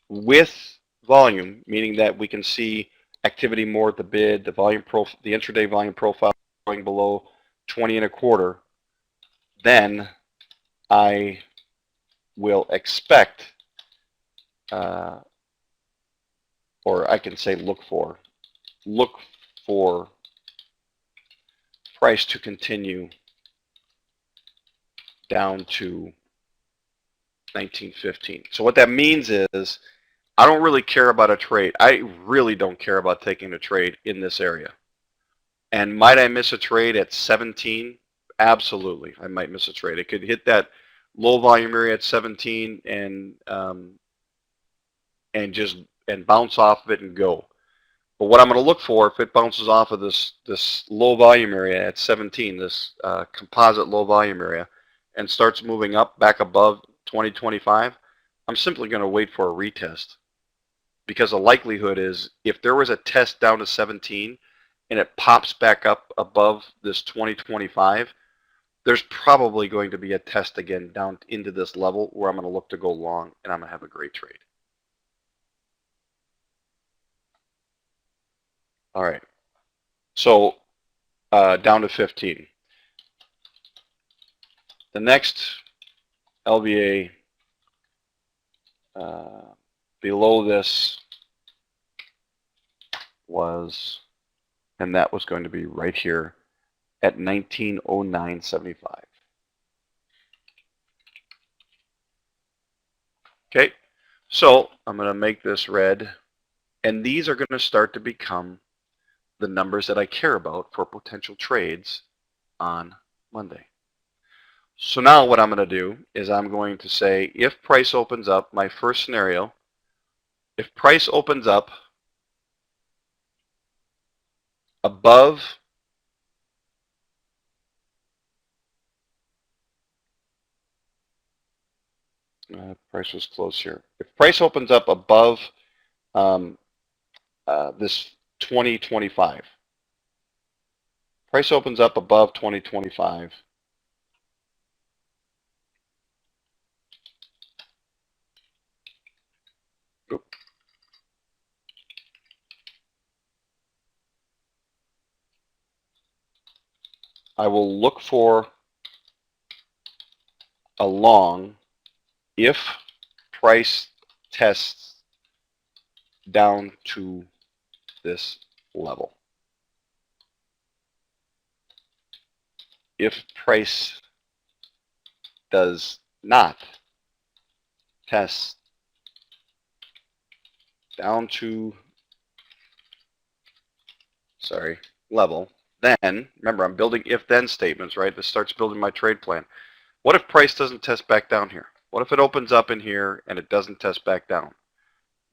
with volume, meaning that we can see activity more at the bid, the the intraday volume profile going below 20 and a quarter, then I will expect, uh, or I can say look for price to continue down to 1915. So what that means is I don't really care about a trade. I really don't care about taking a trade in this area. And might I miss a trade at 17? Absolutely, I might miss a trade. It could hit that low volume area at 17 and just bounce off of it and go. But what I'm going to look for, if it bounces off of this low volume area at 17, this composite low volume area, and starts moving up back above 2025, I'm simply going to wait for a retest. Because the likelihood is if there was a test down to 17 and it pops back up above this 2025, there's probably going to be a test again down into this level where I'm going to look to go long and I'm going to have a great trade. All right, so down to 15. The next LVA below this was, and that was going to be right here at 1909.75. Okay, so I'm going to make this red, and these are going to start to become the numbers that I care about for potential trades on Monday. So now what I'm going to do is I'm going to say if price opens up, my first scenario, if price opens up above price was close here. If price opens up above this 2025, price opens up above 2025, I will look for a long if price tests down to this level. If price does not test down to, level, then, remember I'm building if-then statements, right? This starts building my trade plan. What if price doesn't test back down here? What if it opens up in here and it doesn't test back down?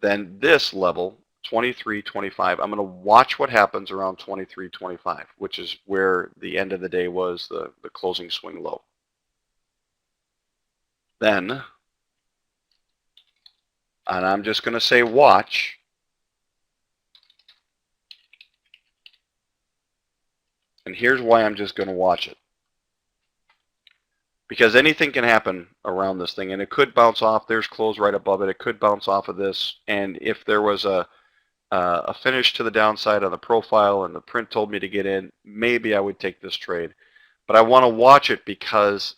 Then this level, 23.25, I'm going to watch what happens around 23.25, which is where the end of the day was, the closing swing low. Then, and I'm just going to say watch, and here's why I'm just going to watch it. Because anything can happen around this thing, and it could bounce off. There's close right above it. It could bounce off of this, and if there was a finish to the downside on the profile and the print told me to get in, maybe I would take this trade. But I want to watch it because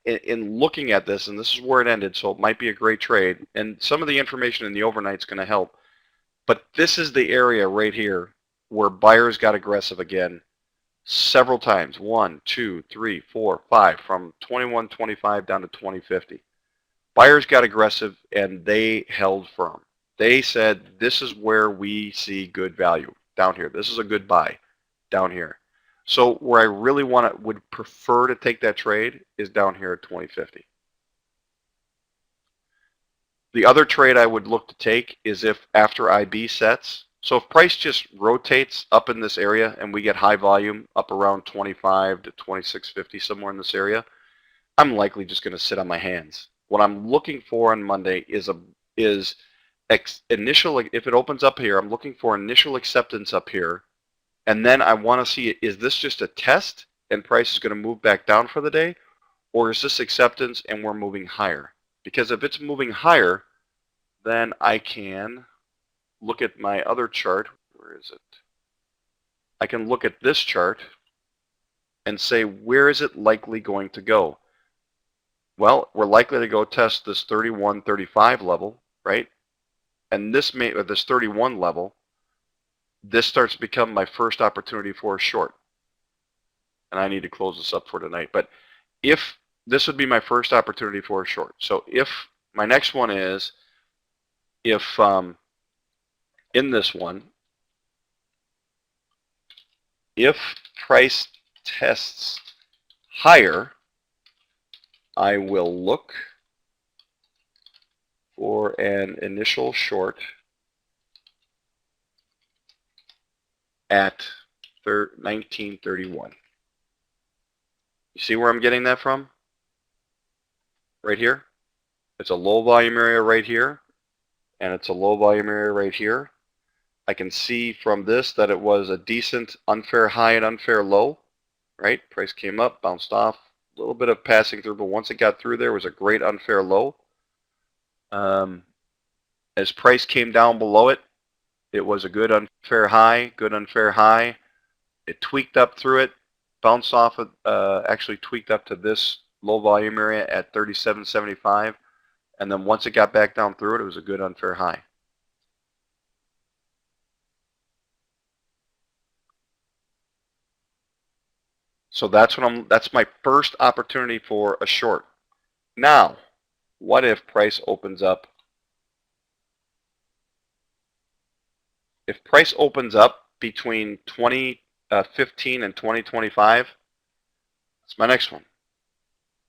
in looking at this, and this is where it ended, so it might be a great trade, and some of the information in the overnight is going to help. But this is the area right here where buyers got aggressive again several times. 1, 2, 3, 4, 5, from 21.25 down to 20.50. Buyers got aggressive and they held firm. They said, this is where we see good value down here. This is a good buy down here. So where I really would prefer to take that trade is down here at 20.50. The other trade I would look to take is if after IB sets, so if price just rotates up in this area and we get high volume up around 25 to 26.50, somewhere in this area, I'm likely just going to sit on my hands. What I'm looking for on Monday is initial, if it opens up here, I'm looking for initial acceptance up here, and then I want to see, is this just a test and price is going to move back down for the day, or is this acceptance and we're moving higher? Because if it's moving higher, then I can look at my other chart. Where is it? I can look at this chart and say, where is it likely going to go? Well, we're likely to go test this 31.35 level, right? And this 31 level, this starts to become my first opportunity for a short. And I need to close this up for tonight. But if this would be my first opportunity for a short. So if my next one is, if in this one, if price tests higher, I will look for an initial short at 1931. You see where I'm getting that from? Right here. It's a low volume area right here, and it's a low volume area right here. I can see from this that it was a decent unfair high and unfair low, right? Price came up, bounced off, a little bit of passing through, but once it got through there, it was a great unfair low. As price came down below it, it was a good unfair high, good unfair high. It tweaked up through it, bounced off of, actually tweaked up to this low volume area at 37.75, and then once it got back down through it, it was a good unfair high. So that's my first opportunity for a short. Now, what if price opens up? If price opens up between 2015 and 2025, that's my next one.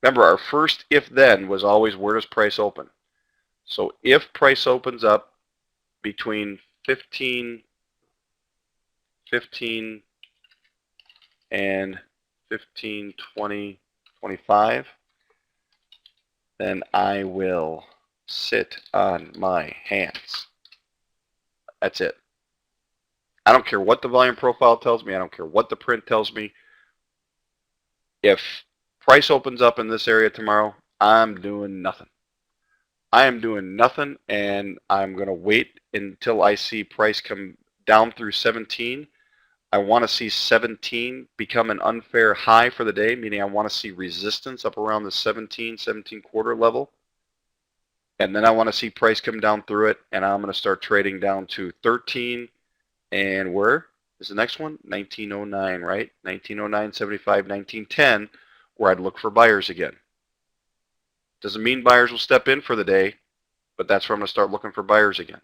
Remember, our first if then was always where does price open? So if price opens up between 15 and 15, 20, 25, then I will sit on my hands. That's it. I don't care what the volume profile tells me. I don't care what the print tells me. If price opens up in this area tomorrow, I'm doing nothing. I am doing nothing, and I'm going to wait until I see price come down through 17. I want to see 17 become an unfair high for the day, meaning I want to see resistance up around the 17 quarter level. And then I want to see price come down through it, and I'm going to start trading down to 13. And where is the next one? 1909, right? 1909.75, 1910, where I'd look for buyers again. Doesn't mean buyers will step in for the day, but that's where I'm going to start looking for buyers again.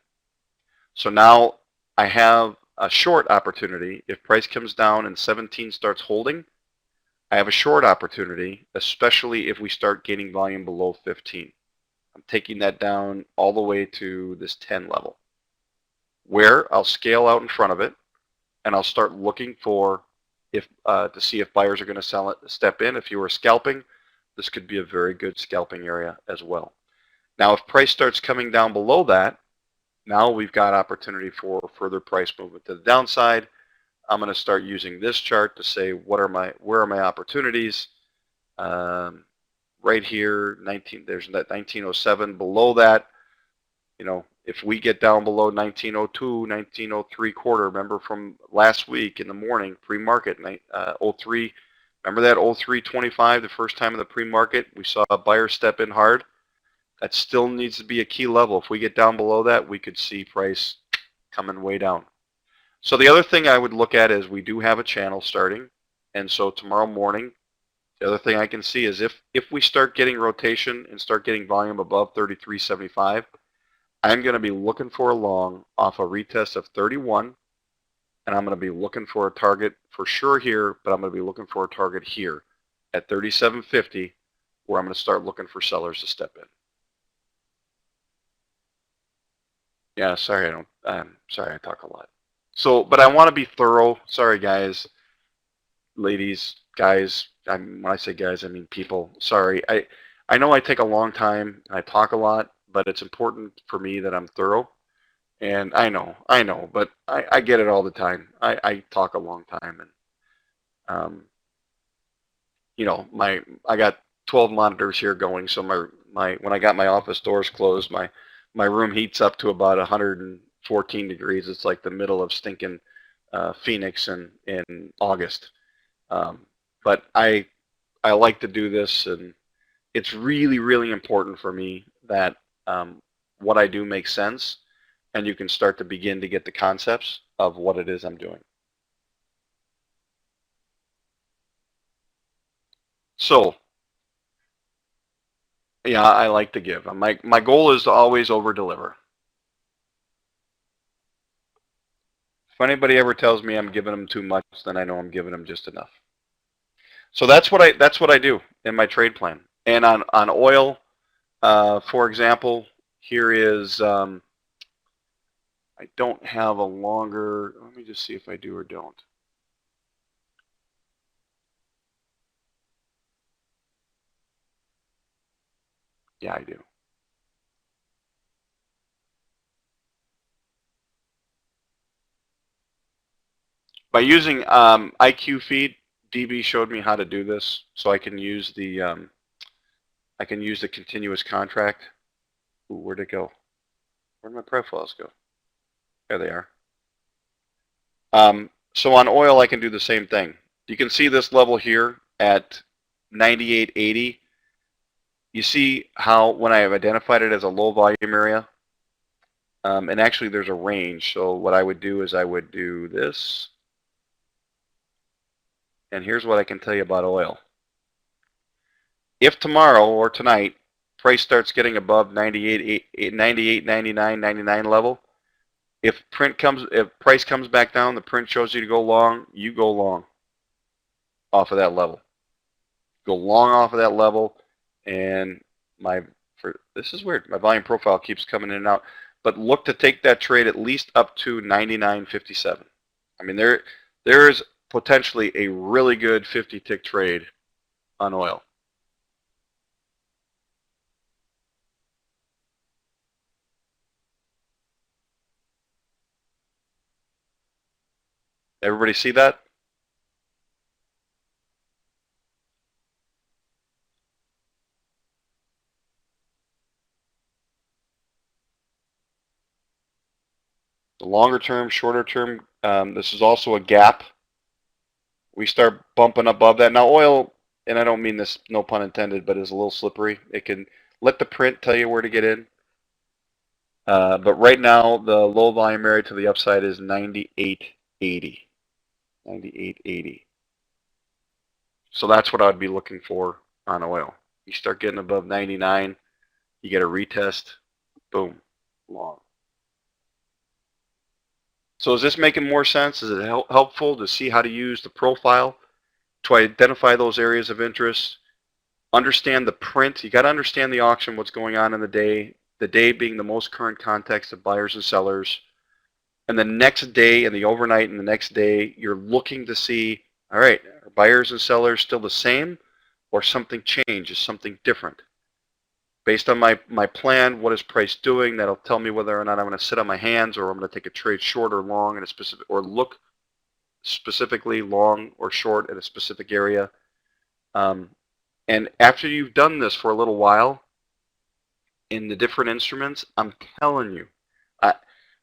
So now I have a short opportunity. If price comes down and 17 starts holding, I have a short opportunity, especially if we start gaining volume below 15. I'm taking that down all the way to this 10 level, where I'll scale out in front of it, and I'll start looking for to see if buyers are going to sell it, step in. If you were scalping, this could be a very good scalping area as well. Now, if price starts coming down below that, now we've got opportunity for further price movement to the downside. I'm going to start using this chart to say where are my opportunities. Right here, there's that 1907. Below that, if we get down below 1902, 1903 quarter, remember from last week in the morning, pre-market, 03, remember that 03.25, the first time in the pre-market, we saw a buyer step in hard. That still needs to be a key level. If we get down below that, we could see price coming way down. So the other thing I would look at is we do have a channel starting. And so tomorrow morning, the other thing I can see is if we start getting rotation and start getting volume above 33.75, I'm going to be looking for a long off a retest of 31. And I'm going to be looking for a target for sure here, but I'm going to be looking for a target here at 37.50, where I'm going to start looking for sellers to step in. Yeah, sorry, I'm sorry I talk a lot. So, but I want to be thorough. Sorry, guys, ladies, guys. When I say guys, I mean people. Sorry. I know I take a long time and I talk a lot, but it's important for me that I'm thorough. And I know, but I get it all the time. I talk a long time, and I got 12 monitors here going. So my when I got my office doors closed, my my room heats up to about 114 degrees. It's like the middle of stinking Phoenix in August. Um, but I like to do this, and it's really, really important for me that what I do makes sense, and you can start to begin to get the concepts of what it is I'm doing. So, yeah, I like to give. My goal is to always over deliver. If anybody ever tells me I'm giving them too much, then I know I'm giving them just enough. So that's what I do in my trade plan. And on oil, for example, here is I don't have a longer. Let me just see if I do or don't. Yeah, I do. By using IQ feed, DB showed me how to do this, so I can use the continuous contract. Ooh, where'd it go? Where'd my profiles go? There they are. So on oil, I can do the same thing. You can see this level here at 98.80. You see how when I have identified it as a low volume area, and actually there's a range. So what I would do is I would do this. And here's what I can tell you about oil. If tomorrow or tonight price starts getting above 98, 98, 99, 99 level, if price comes back down, the print shows you to go long, you go long off of that level. Go long off of that level, and this is weird. My volume profile keeps coming in and out, but look to take that trade at least up to 99.57. I mean, there is potentially a really good 50 tick trade on oil. Everybody see that? The longer term, shorter term, this is also a gap. We start bumping above that. Now oil, and I don't mean this, no pun intended, but is a little slippery. It can let the print tell you where to get in. But right now, the low volume area to the upside is 98.80. 98.80. So that's what I'd be looking for on oil. You start getting above 99, you get a retest, boom, long. So is this making more sense? Is it helpful to see how to use the profile to identify those areas of interest? Understand the print. You got to understand the auction, what's going on in the day being the most current context of buyers and sellers. And the next day and the overnight and the next day, you're looking to see, all right, are buyers and sellers still the same or something changed? Is something different? Based on my plan, what is price doing? That'll tell me whether or not I'm going to sit on my hands or I'm going to take a trade short or long in a specific, or look specifically long or short at a specific area. And after you've done this for a little while in the different instruments, I'm telling you, I,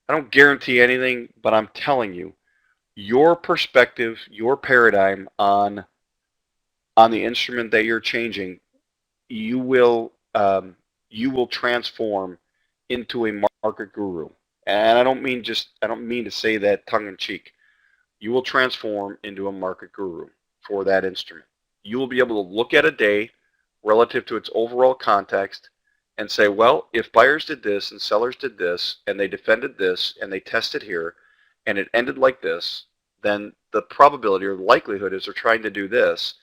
I don't guarantee anything, but I'm telling you, your perspective, your paradigm on the instrument that you're changing, you will transform into a market guru. And I don't mean to say that tongue in cheek. You will transform into a market guru for that instrument. You will be able to look at a day relative to its overall context and say, well, if buyers did this and sellers did this and they defended this and they tested here and it ended like this, then the probability or the likelihood is they're trying to do this,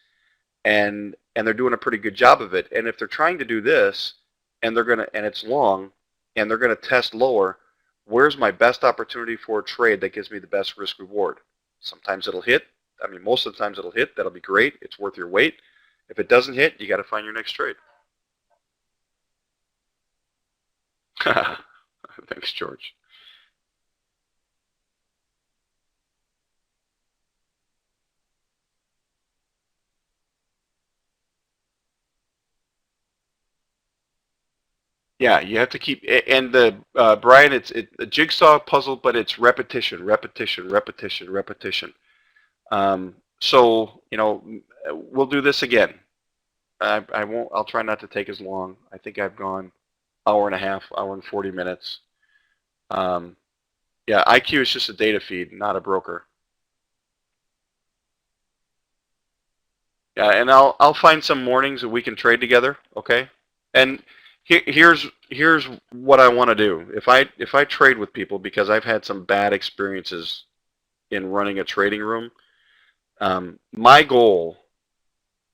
and they're doing a pretty good job of it. And if they're trying to do this and it's long and they're gonna test lower, where's my best opportunity for a trade that gives me the best risk reward? Sometimes it'll hit. I mean, most of the times it'll hit. That'll be great. It's worth your wait. If it doesn't hit, you got to find your next trade. Thanks, George. Yeah, you have to keep, and the Brian, it's a jigsaw puzzle, but it's repetition, repetition, repetition, repetition. So, we'll do this again. I won't. I'll try not to take as long. I think I've gone hour and a half, hour and 40 minutes. Um, yeah, IQ is just a data feed, not a broker. Yeah, and I'll find some mornings that we can trade together. Okay. And here's what I want to do. If I trade with people, because I've had some bad experiences in running a trading room, my goal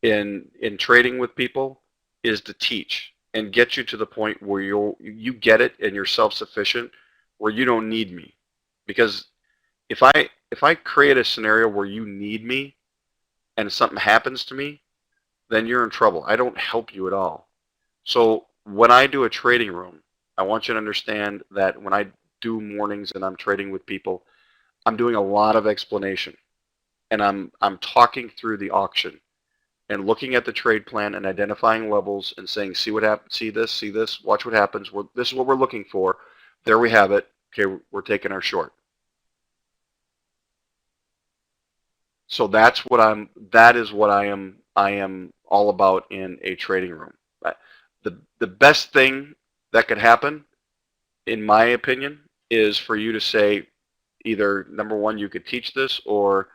in trading with people is to teach and get you to the point where you get it and you're self-sufficient, where you don't need me. Because if I create a scenario where you need me and something happens to me, then you're in trouble. I don't help you at all. So when I do a trading room, I want you to understand that when I do mornings and I'm trading with people, I'm doing a lot of explanation, and I'm talking through the auction and looking at the trade plan and identifying levels and saying, see what happens, see this, watch what happens. This is what we're looking for. There we have it. Okay, we're taking our short. So that is what I am all about in a trading room. The best thing that could happen, in my opinion, is for you to say either, number one, you could teach this, or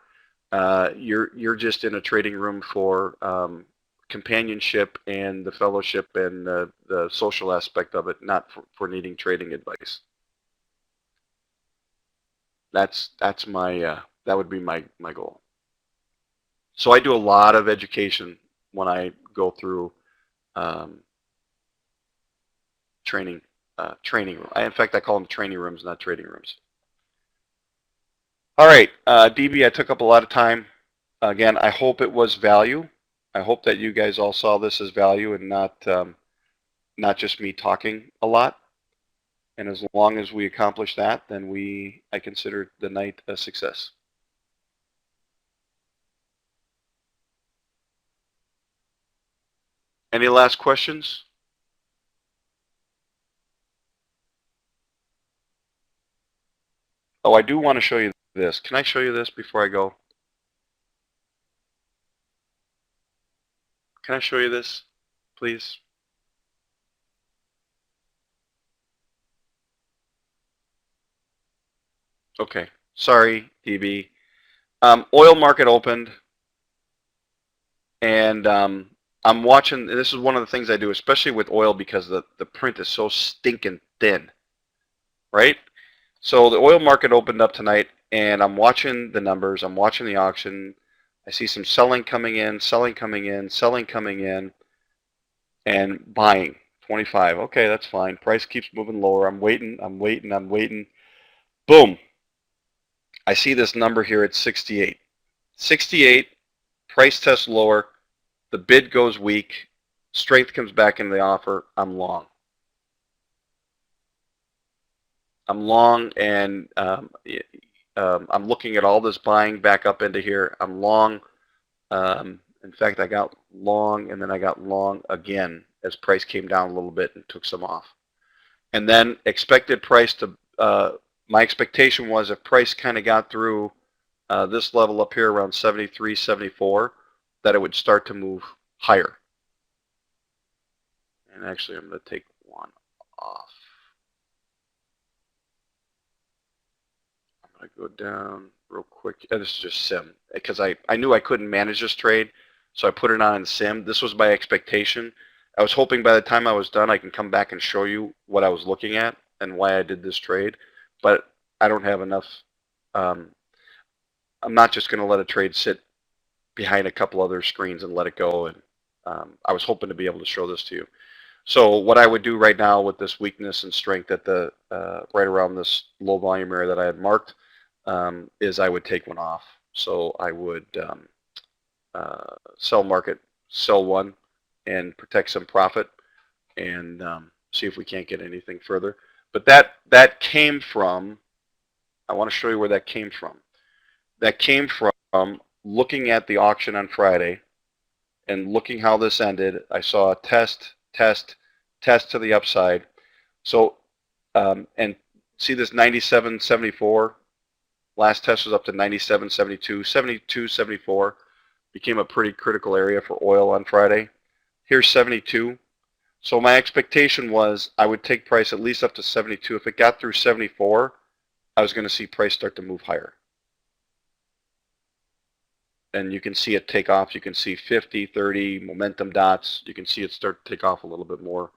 you're just in a trading room for companionship and the fellowship and the social aspect of it, not for needing trading advice. That's my that would be my goal. So I do a lot of education when I go through um, training training room. In fact, I call them training rooms, not trading rooms. All right, DB, I took up a lot of time. Again, I hope it was value. I hope that you guys all saw this as value and not just me talking a lot. And as long as we accomplish that, then I consider the night a success. Any last questions? Oh, I do want to show you this. Can I show you this before I go? Can I show you this, please? Okay. Sorry, DB. Oil market opened, and I'm watching. This is one of the things I do, especially with oil, because the print is so stinking thin, right? So the oil market opened up tonight, and I'm watching the numbers. I'm watching the auction. I see some selling coming in, selling coming in, selling coming in, and buying. 25. Okay, that's fine. Price keeps moving lower. I'm waiting. I'm waiting. I'm waiting. Boom. I see this number here at 68. 68. Price test lower. The bid goes weak. Strength comes back into the offer. I'm long. I'm long, and I'm looking at all this buying back up into here. I'm long. In fact, I got long, and then I got long again as price came down a little bit and took some off. And then expected price to, my expectation was if price kind of got through this level up here around 73, 74, that it would start to move higher. And actually, I'm going to take one off. I'm going to go down real quick. This is just sim, because I knew I couldn't manage this trade, so I put it on in sim. This was my expectation. I was hoping by the time I was done, I can come back and show you what I was looking at and why I did this trade, but I don't have enough. I'm not just going to let a trade sit behind a couple other screens and let it go, and I was hoping to be able to show this to you. So what I would do right now with this weakness and strength at the right around this low volume area that I had marked is I would take one off. So I would sell market, sell one, and protect some profit, and see if we can't get anything further. But that came from, I want to show you where that came from. That came from looking at the auction on Friday and looking how this ended. I saw a test to the upside, So, and see this 97.74? Last test was up to 97.72, 72.74. Became a pretty critical area for oil on Friday. Here's 72. So my expectation was I would take price at least up to 72. If it got through 74, I was going to see price start to move higher. And you can see it take off. You can see 50, 30 momentum dots. You can see it start to take off a little bit more.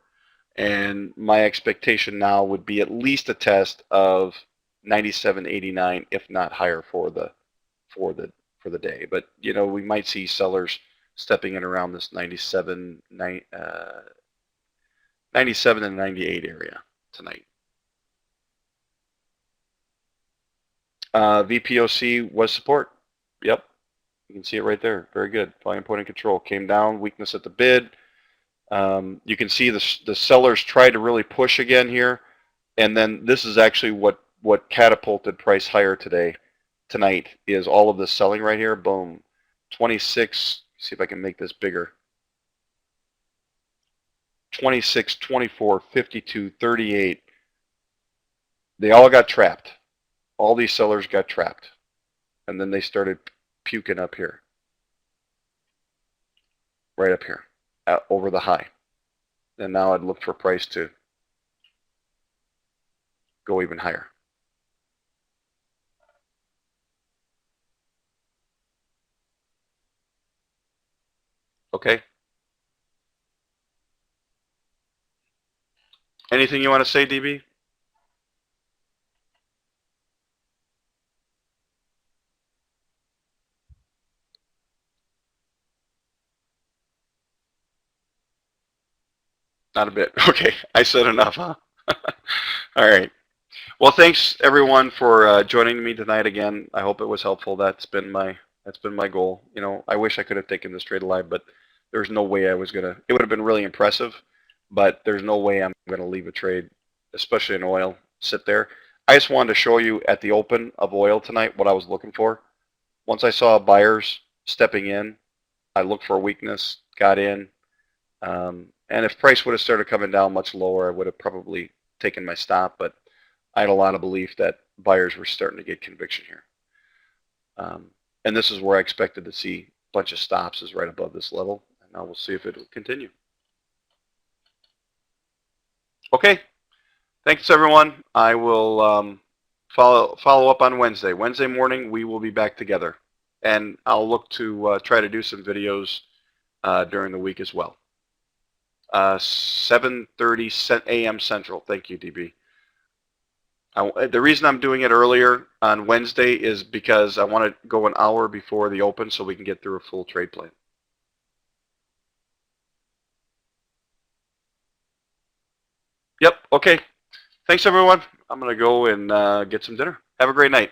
And my expectation now would be at least a test of 97.89, if not higher for the day. But you know, we might see sellers stepping in around this 97 and 98 area tonight. VPOC was support. Yep, you can see it right there. Very good. Volume point of control came down. Weakness at the bid. You can see the sellers tried to really push again here, and then this is actually what catapulted price higher tonight is all of this selling right here. Boom, 26. See if I can make this bigger. 26, 24, 52, 38. They all got trapped. All these sellers got trapped, and then they started puking up here, right up here, over the high. And now I'd look for price to go even higher. Okay. Anything you want to say, DB? Not a bit. Okay, I said enough, huh? All right. Well, thanks everyone for joining me tonight again. I hope it was helpful. That's been my goal. You know, I wish I could have taken this trade live, but there's no way I was gonna. It would have been really impressive, but there's no way I'm gonna leave a trade, especially in oil, sit there. I just wanted to show you at the open of oil tonight what I was looking for. Once I saw buyers stepping in, I looked for a weakness, got in, and if price would have started coming down much lower, I would have probably taken my stop. But I had a lot of belief that buyers were starting to get conviction here. And this is where I expected to see a bunch of stops is right above this level. And now we'll see if it will continue. Okay. Thanks, everyone. I will follow up on Wednesday. Wednesday morning, we will be back together. And I'll look to try to do some videos during the week as well. 7:30 a.m. Central. Thank you, DB. The reason I'm doing it earlier on Wednesday is because I want to go an hour before the open so we can get through a full trade plan. Yep. Okay. Thanks, everyone. I'm going to go and get some dinner. Have a great night.